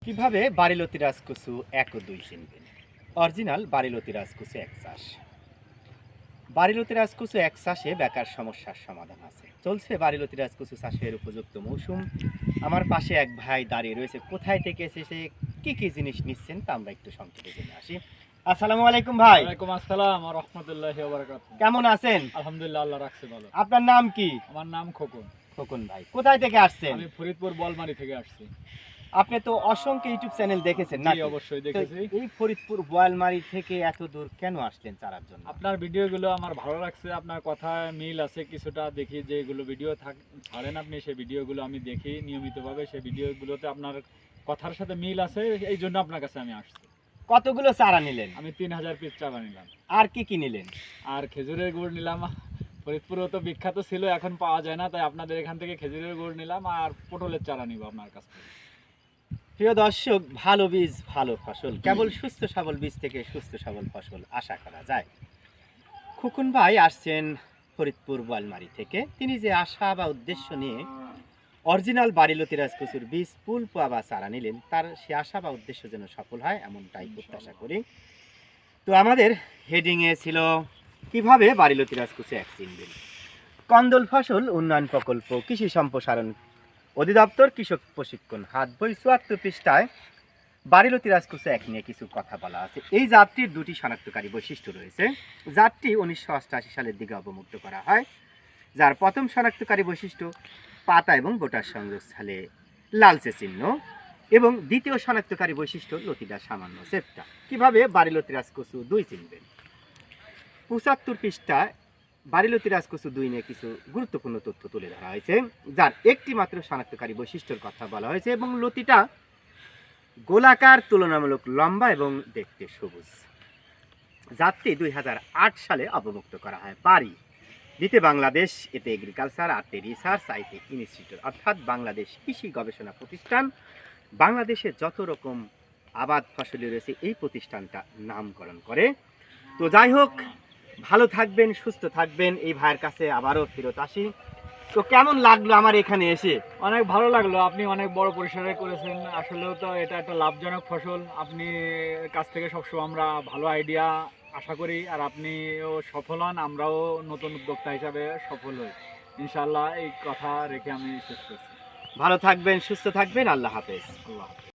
কিভাবে বারিলতি রাজকচু ১ ও ২ চিনবেন? অরিজিনাল বারিলতি রাজকচু ১ চাষ। বারিলতি রাজকচু ১ চাষে বেকার সমস্যার সমাধান আছে। চলছে বারিলতি রাজকচু চাষের উপযুক্ত মৌসুম। আমার পাশে এক ভাই দাঁড়িয়ে রয়েছে। কোথায় থেকে এসেছে, কি কি জিনিস নিচ্ছেন তা আমরা একটু সংক্ষেপে জেনে আসি। আসসালামু আলাইকুম ভাই। ওয়ালাইকুম আসসালাম ওয়া রাহমাতুল্লাহি ওয়া বারাকাতুহু। কেমন আছেন? আলহামদুলিল্লাহ, আল্লাহ রাখছে ভালো। আপনার নাম কি? আমার নাম খোকন। খোকন ভাই। কোথায় থেকে আসছেন? আমি ফরিদপুর বলমারি থেকে আসছি। আপনি তো অসংখ্য ইউটিউব চ্যানেল দেখেছেন জি, নাকি? অবশ্যই তো দেখেছি। এই ফরিদপুর বোয়ালমারি থেকে এত দূর কেন আসলেন চারার জন্য? আপনার ভিডিওগুলো আমার ভালো লাগছে। আপনার কথায় মিল আছে কিছুটা, দেখি যেগুলো ভিডিও ছাড়েন আপনি, সেই ভিডিওগুলো আমি দেখি নিয়মিতভাবে। সেই ভিডিওগুলোতে আপনার কথার সাথে মিল আছে, এই জন্য আপনার কাছে আমি আসছি। কতগুলো চারা নিলেন? আমি 3000 পিস চারা নিলাম। আর কি কি নিলেন? আর খেজুরের গুড় নিলাম। ফরিদপুরও তো বিখ্যাত ছিল, এখন পাওয়া যায় না, তাই আপনাদের এখান থেকে খেজুরের গুড় নিলাম। আর পটলের চারা নিব আপনার কাছ থেকে। প্রিয় দর্শক, ভালো বীজ ভালো ফসল, কেবল সুস্থ সবল বীজ থেকে সুস্থ সবল ফসল আশা করা যায়। খোকন ভাই আসছেন ফরিদপুর বোয়ালমারি থেকে। তিনি যে আশা বা উদ্দেশ্য নিয়ে অরিজিনাল বারিলতি রাজকচুর বীজ পুল পোয়া বা চারা নিলেন, তার সে আশা বা উদ্দেশ্য যেন সফল হয় এমনটাই প্রত্যাশা করি। তো আমাদের হেডিংয়ে ছিল কিভাবে বারিলতি রাজকচু ১ চিনবেন। কন্দল ফসল উন্নয়ন প্রকল্প, কৃষি সম্প্রসারণ অধিদপ্তর, কৃষক প্রশিক্ষণ, হাত বই ৭৪ পৃষ্ঠায় বারিলতি রাজকচু ১ নিয়ে কিছু কথা বলা আছে। এই জাতটির দুটি শনাক্তকারী বৈশিষ্ট্য রয়েছে। জাতটি ১৯৮৮ সালের দিকে অবমুক্ত করা হয়, যার প্রথম শনাক্তকারী বৈশিষ্ট্য পাতা এবং বোটার সংযোগস্থলে লালচে চিহ্ন, এবং দ্বিতীয় শনাক্তকারী বৈশিষ্ট্য লতিটা সামান্য চেপ্টা। কিভাবে বারিলতি রাজকচু ২ চিনবেন? ৭৫ পৃষ্ঠায় বারিলতি রাজকচু ২ নিয়ে কিছু গুরুত্বপূর্ণ তথ্য তুলে ধরা হয়েছে, যার একটি মাত্র শনাক্তকারী বৈশিষ্ট্যের কথা বলা হয়েছে, এবং লতিটা গোলাকার, তুলনামূলক লম্বা এবং দেখতে সবুজ। জাতটি ২০০৮ সালে অবমুক্ত করা হয়। বাড়ি দিতে বাংলাদেশ, এতে agriculture art research IT institute, অর্থাৎ বাংলাদেশ কৃষি গবেষণা প্রতিষ্ঠান। বাংলাদেশে যত রকম আবাদ ফসলি রয়েছে এই প্রতিষ্ঠানটা নামকরণ করে। তো যাই হোক, ভালো থাকবেন, সুস্থ থাকবেন। এই ভাইয়ের কাছে আবারও ফেরত আসি। তো কেমন লাগলো আমার এখানে এসে? অনেক ভালো লাগলো, আপনি অনেক বড় পরিসরে করেছেন। আসলেও তো এটা একটা লাভজনক ফসল। আপনি কাছ থেকে সবসময় আমরা ভালো আইডিয়া আশা করি, আর আপনিও সফল হন, আমরাও নতুন উদ্যোক্তা হিসাবে সফল হই ইনশাআল্লাহ। এই কথা রেখে আমি শেষ করছি। ভালো থাকবেন, সুস্থ থাকবেন। আল্লাহ হাফেজ। আল্লাহ হাফেজ।